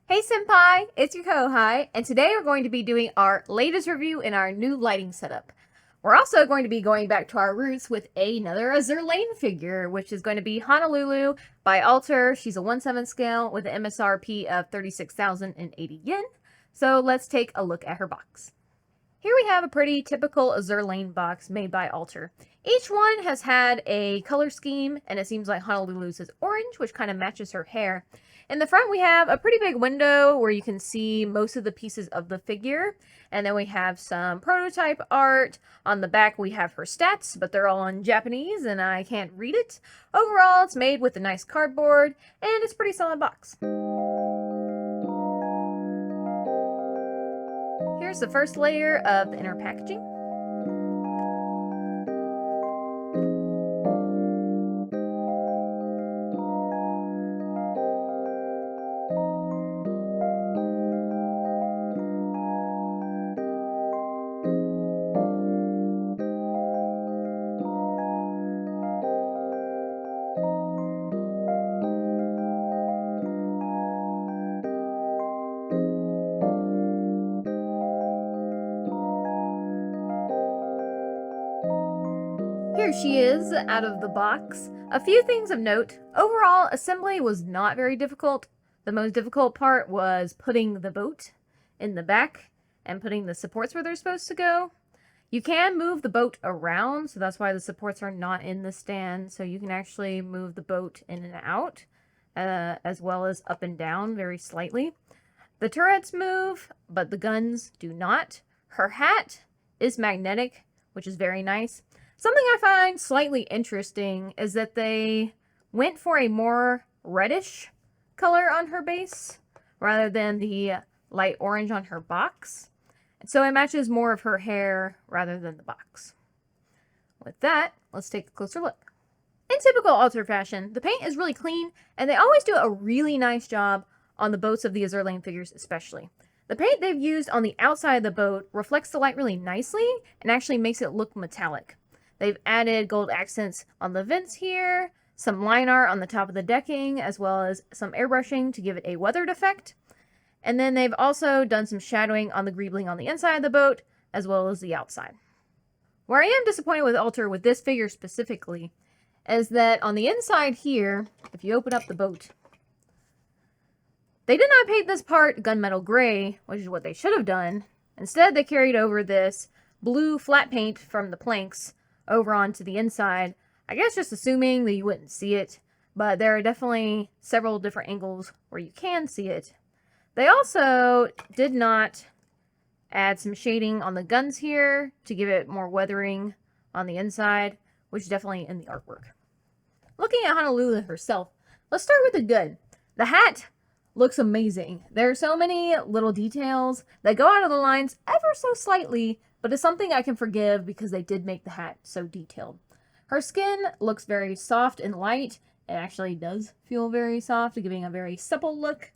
Hey Senpai, it's your Kohai, and today we're going to be doing our latest review in our new lighting setup. We're also going to be going back to our roots with another Azur Lane figure, which is going to be Honolulu by Alter. She's a 1/7 scale with an MSRP of 36,080 yen. So let's take a look at her box. Here we have a pretty typical Azur Lane box made by Alter. Each one has had a color scheme, and it seems like Honolulu's is orange, which kind of matches her hair. In the front, we have a pretty big window where you can see most of the pieces of the figure. And then we have some prototype art. On the back, we have her stats, but they're all in Japanese, and I can't read it. Overall, it's made with a nice cardboard, and it's a pretty solid box. Here's the first layer of the inner packaging. Here she is out of the box. A few things of note. Overall, assembly was not very difficult. The most difficult part was putting the boat in the back and putting the supports where they're supposed to go. You can move the boat around, so that's why the supports are not in the stand. So you can actually move the boat in and out, as well as up and down very slightly. The turrets move, but the guns do not. Her hat is magnetic, which is very nice. Something I find slightly interesting is that they went for a more reddish color on her base rather than the light orange on her box. So it matches more of her hair rather than the box. With that, let's take a closer look. In typical Alter fashion, the paint is really clean, and they always do a really nice job on the boats of the Azur Lane figures especially. The paint they've used on the outside of the boat reflects the light really nicely and actually makes it look metallic. They've added gold accents on the vents here, some line art on the top of the decking, as well as some airbrushing to give it a weathered effect. And then they've also done some shadowing on the greebling on the inside of the boat, as well as the outside. Where I am disappointed with Alter with this figure specifically is that on the inside here, if you open up the boat, they did not paint this part gunmetal gray, which is what they should have done. Instead, they carried over this blue flat paint from the planks over onto the inside. I guess just assuming that you wouldn't see it, but there are definitely several different angles where you can see it. They also did not add some shading on the guns here to give it more weathering on the inside, which is definitely in the artwork. Looking at Honolulu herself, let's start with the gun. The hat looks amazing. There are so many little details that go out of the lines ever so slightly, but it's something I can forgive because they did make the hat so detailed. Her skin looks very soft and light. It actually does feel very soft, giving a very supple look.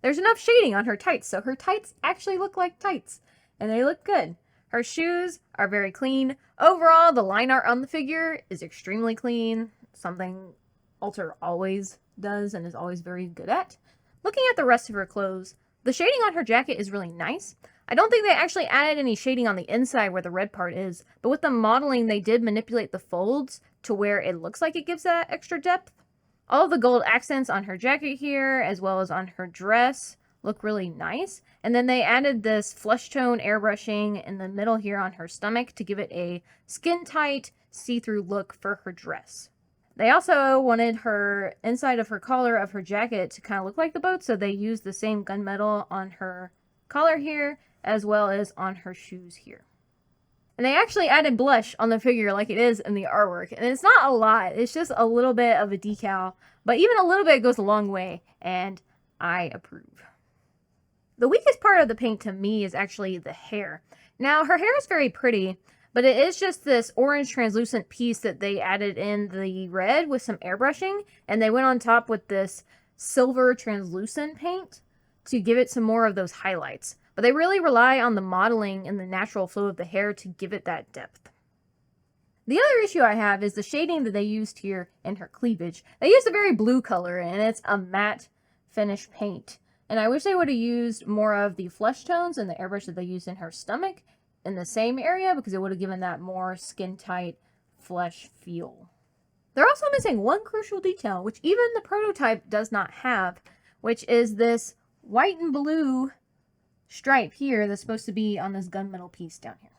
There's enough shading on her tights, so her tights actually look like tights, and they look good. Her shoes are very clean. Overall, the line art on the figure is extremely clean, something Alter always does and is always very good at. Looking at the rest of her clothes, the shading on her jacket is really nice. I don't think they actually added any shading on the inside where the red part is, but with the modeling, they did manipulate the folds to where it looks like it gives that extra depth. All of the gold accents on her jacket here, as well as on her dress, look really nice. And then they added this flesh tone airbrushing in the middle here on her stomach to give it a skin-tight, see-through look for her dress. They also wanted her inside of her collar of her jacket to kind of look like the boat, so they used the same gunmetal on her collar here, as well as on her shoes here. And they actually added blush on the figure like it is in the artwork. And it's not a lot, it's just a little bit of a decal, but even a little bit goes a long way, and I approve. The weakest part of the paint to me is actually the hair. Now, her hair is very pretty, but it is just this orange translucent piece that they added in the red with some airbrushing, and they went on top with this silver translucent paint to give it some more of those highlights. But they really rely on the modeling and the natural flow of the hair to give it that depth. The other issue I have is the shading that they used here in her cleavage. They used a very blue color, and it's a matte finish paint. And I wish they would have used more of the flesh tones and the airbrush that they used in her stomach in the same area, because it would have given that more skin-tight flesh feel. They're also missing one crucial detail, which even the prototype does not have, which is this white and blue stripe here that's supposed to be on this gunmetal piece down here.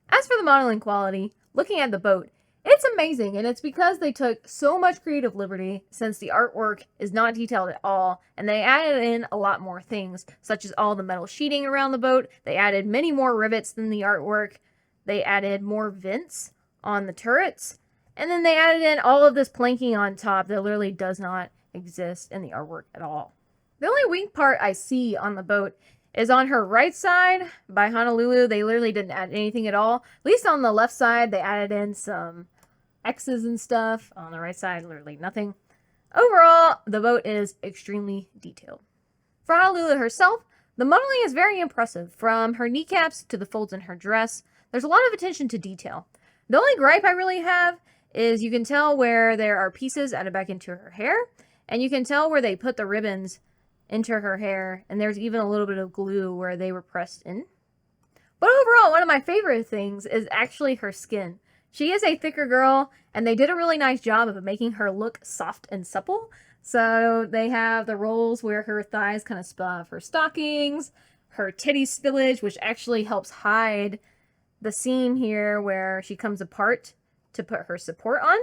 As for the modeling quality, looking at the boat, it's amazing, and it's because they took so much creative liberty since the artwork is not detailed at all, and they added in a lot more things, such as all the metal sheeting around the boat. They added many more rivets than the artwork. They added more vents on the turrets, and then they added in all of this planking on top that literally does not exist in the artwork at all. The only weak part I see on the boat is on her right side by Honolulu. They literally didn't add anything at all. At least on the left side, they added in some X's and stuff. On the right side, literally nothing. Overall, the boat is extremely detailed. For Honolulu herself, the modeling is very impressive. From her kneecaps to the folds in her dress, there's a lot of attention to detail. The only gripe I really have is you can tell where there are pieces added back into her hair, and you can tell where they put the ribbons into her hair, and there's even a little bit of glue where they were pressed in. But overall, one of my favorite things is actually her skin. She is a thicker girl, and they did a really nice job of making her look soft and supple. So they have the rolls where her thighs kind of spill out of her stockings, her titty spillage, which actually helps hide the seam here where she comes apart to put her support on.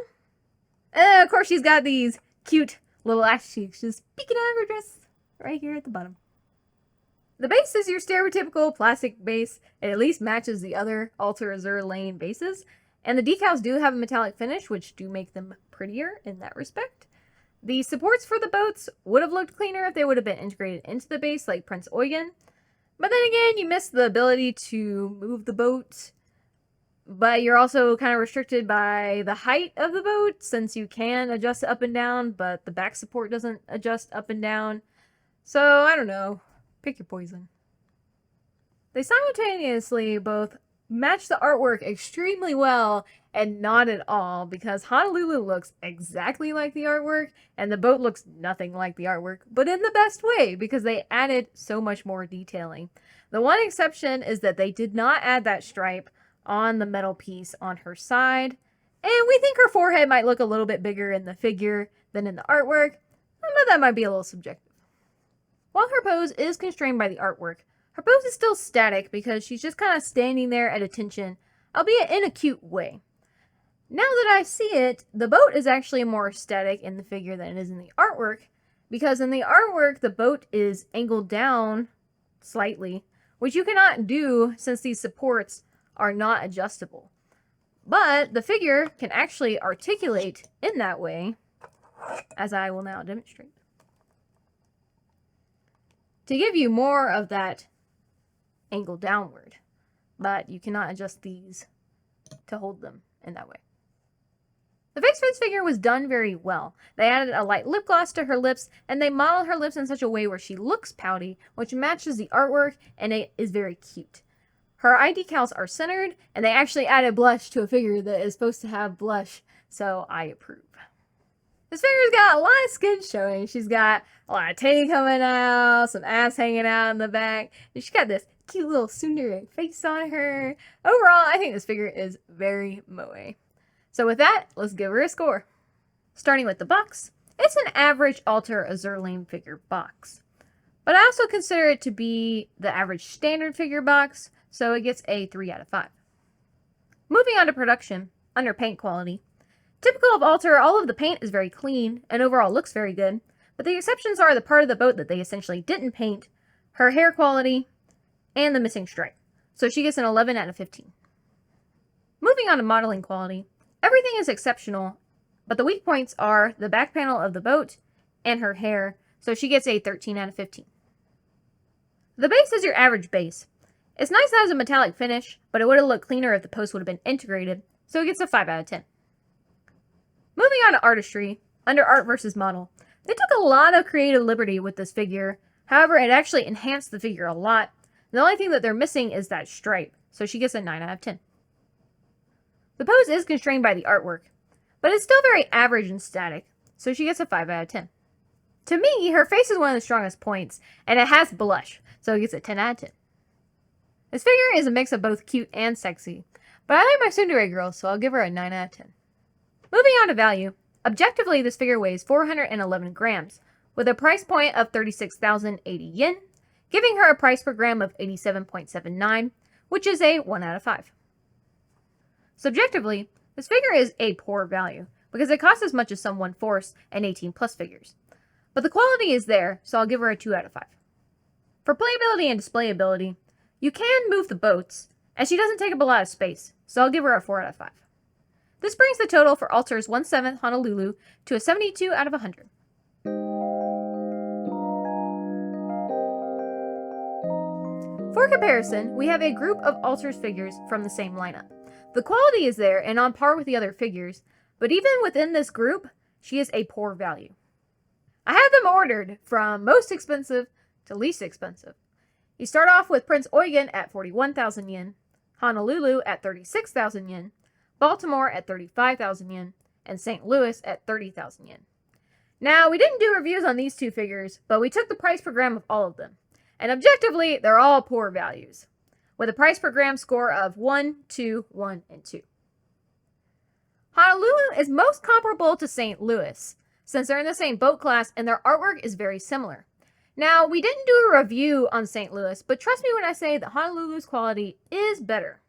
And of course, she's got these cute little ass cheeks just peeking out of her dress right here at the bottom. The base is your stereotypical plastic base. It at least matches the other Azur Lane bases. And the decals do have a metallic finish, which do make them prettier in that respect. The supports for the boats would have looked cleaner if they would have been integrated into the base like Prince Eugen. But then again, you miss the ability to move the boat. But you're also kind of restricted by the height of the boat, since you can adjust it up and down, but the back support doesn't adjust up and down. So, I don't know. Pick your poison. They simultaneously both match the artwork extremely well and not at all, because Honolulu looks exactly like the artwork and the boat looks nothing like the artwork, but in the best way, because they added so much more detailing. The one exception is that they did not add that stripe on the metal piece on her side, and we think her forehead might look a little bit bigger in the figure than in the artwork, but that might be a little subjective. While her pose is constrained by the artwork, her pose is still static because she's just kind of standing there at attention, albeit in a cute way. Now that I see it, the boat is actually more static in the figure than it is in the artwork, because in the artwork, the boat is angled down slightly, which you cannot do since these supports are not adjustable. But the figure can actually articulate in that way, as I will now demonstrate, to give you more of that angle downward, but you cannot adjust these to hold them in that way. The face for this figure was done very well. They added a light lip gloss to her lips, and they modeled her lips in such a way where she looks pouty, which matches the artwork, and it is very cute. Her eye decals are centered, and they actually added blush to a figure that is supposed to have blush, so I approve. This figure's got a lot of skin showing. She's got a lot of titty coming out, some ass hanging out in the back, and she's got this cute little tsundere face on her. Overall, I think this figure is very moe. So with that, let's give her a score. Starting with the box, it's an average Alter Azur Lane figure box. But I also consider it to be the average standard figure box, so it gets a 3 out of 5. Moving on to production, under paint quality. Typical of Alter, all of the paint is very clean and overall looks very good, but the exceptions are the part of the boat that they essentially didn't paint, her hair quality, and the missing stripe. So she gets an 11 out of 15. Moving on to modeling quality, everything is exceptional, but the weak points are the back panel of the boat and her hair, so she gets a 13 out of 15. The base is your average base. It's nice that it has a metallic finish, but it would have looked cleaner if the post would have been integrated, so it gets a 5 out of 10. Moving on to artistry, under art versus model. They took a lot of creative liberty with this figure, however it actually enhanced the figure a lot. The only thing that they're missing is that stripe, so she gets a 9 out of 10. The pose is constrained by the artwork, but it's still very average and static, so she gets a 5 out of 10. To me, her face is one of the strongest points, and it has blush, so it gets a 10 out of 10. This figure is a mix of both cute and sexy, but I like my tsundere girl, so I'll give her a 9 out of 10. Moving on to value. Objectively, this figure weighs 411 grams, with a price point of 36,080 yen, giving her a price per gram of 87.79, which is a 1 out of 5. Subjectively, this figure is a poor value, because it costs as much as some 1/4 and 18 plus figures. But the quality is there, so I'll give her a 2 out of 5. For playability and displayability, you can move the boats, and she doesn't take up a lot of space, so I'll give her a 4 out of 5. This brings the total for Alter's 1/7 Honolulu to a 72 out of 100. For comparison, we have a group of Alter's figures from the same lineup. The quality is there and on par with the other figures, but even within this group, she is a poor value. I have them ordered from most expensive to least expensive. You start off with Prince Eugen at 41,000 yen, Honolulu at 36,000 yen, Baltimore at 35,000 yen, and St. Louis at 30,000 yen. Now, we didn't do reviews on these two figures, but we took the price per gram of all of them. And objectively, they're all poor values, with a price per gram score of 1, 2, 1, and 2. Honolulu is most comparable to St. Louis, since they're in the same boat class and their artwork is very similar. Now, we didn't do a review on St. Louis, but trust me when I say that Honolulu's quality is better.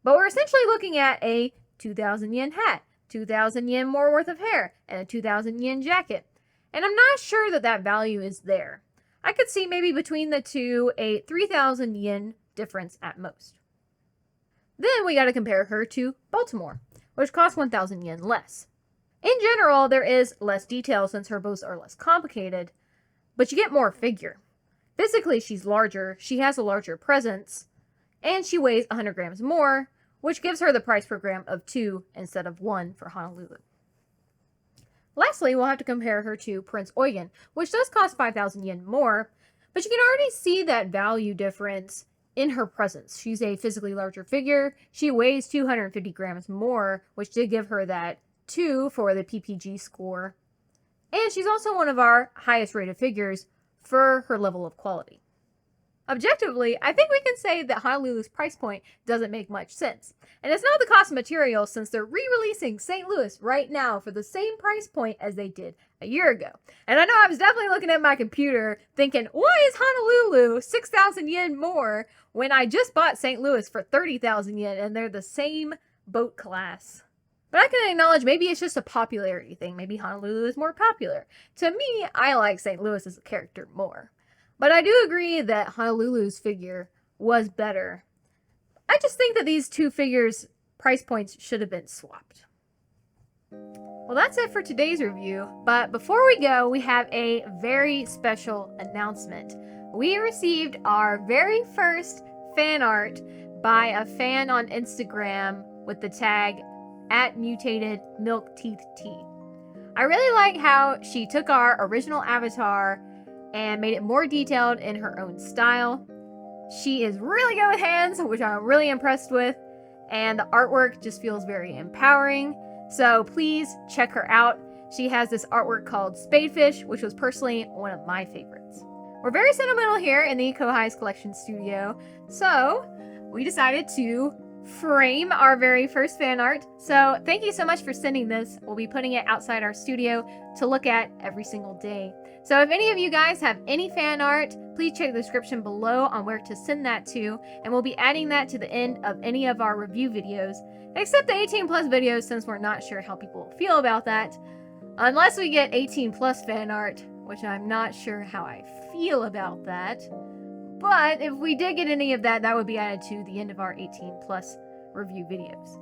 But we're essentially looking at a 2,000 yen hat, 2,000 yen more worth of hair, and a 2,000 yen jacket. And I'm not sure that that value is there. I could see maybe between the two a 3,000 yen difference at most. Then we got to compare her to Baltimore, which costs 1,000 yen less. In general, there is less detail since her boats are less complicated, but you get more figure. Physically, she's larger, she has a larger presence, and she weighs 100 grams more, which gives her the price per gram of 2 instead of 1 for Honolulu. Lastly, we'll have to compare her to Prince Eugen, which does cost 5,000 yen more, but you can already see that value difference in her presence. She's a physically larger figure, she weighs 250 grams more, which did give her that 2 for the PPG score, and she's also one of our highest rated figures for her level of quality. Objectively, I think we can say that Honolulu's price point doesn't make much sense. And it's not the cost of materials since they're re-releasing St. Louis right now for the same price point as they did a year ago. And I know I was definitely looking at my computer thinking, why is Honolulu 6,000 yen more when I just bought St. Louis for 30,000 yen and they're the same boat class? But I can acknowledge maybe it's just a popularity thing. Maybe Honolulu is more popular. To me, I like St. Louis as a character more. But I do agree that Honolulu's figure was better. I just think that these two figures' price points should have been swapped. Well, that's it for today's review. But before we go, we have a very special announcement. We received our very first fan art by a fan on Instagram with the tag @MutatedMilkTeethT. I really like how she took our original avatar and made it more detailed in her own style. She is really good with hands, which I'm really impressed with, and the artwork just feels very empowering. So please check her out. She has this artwork called Spadefish, which was personally one of my favorites. We're very sentimental here in the Kohai's Collection studio, so we decided to frame our very first fan art. So thank you so much for sending this. We'll be putting it outside our studio to look at every single day. So if any of you guys have any fan art, please check the description below on where to send that to, and we'll be adding that to the end of any of our review videos, except the 18 plus videos since we're not sure how people feel about that, unless we get 18 plus fan art, which I'm not sure how I feel about that. But if we did get any of that, that would be added to the end of our 18 plus review videos.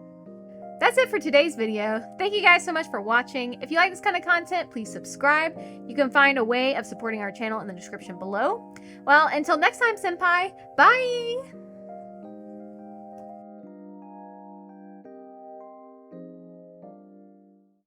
That's it for today's video. Thank you guys so much for watching. If you like this kind of content, please subscribe. You can find a way of supporting our channel in the description below. Well, until next time, Senpai, bye!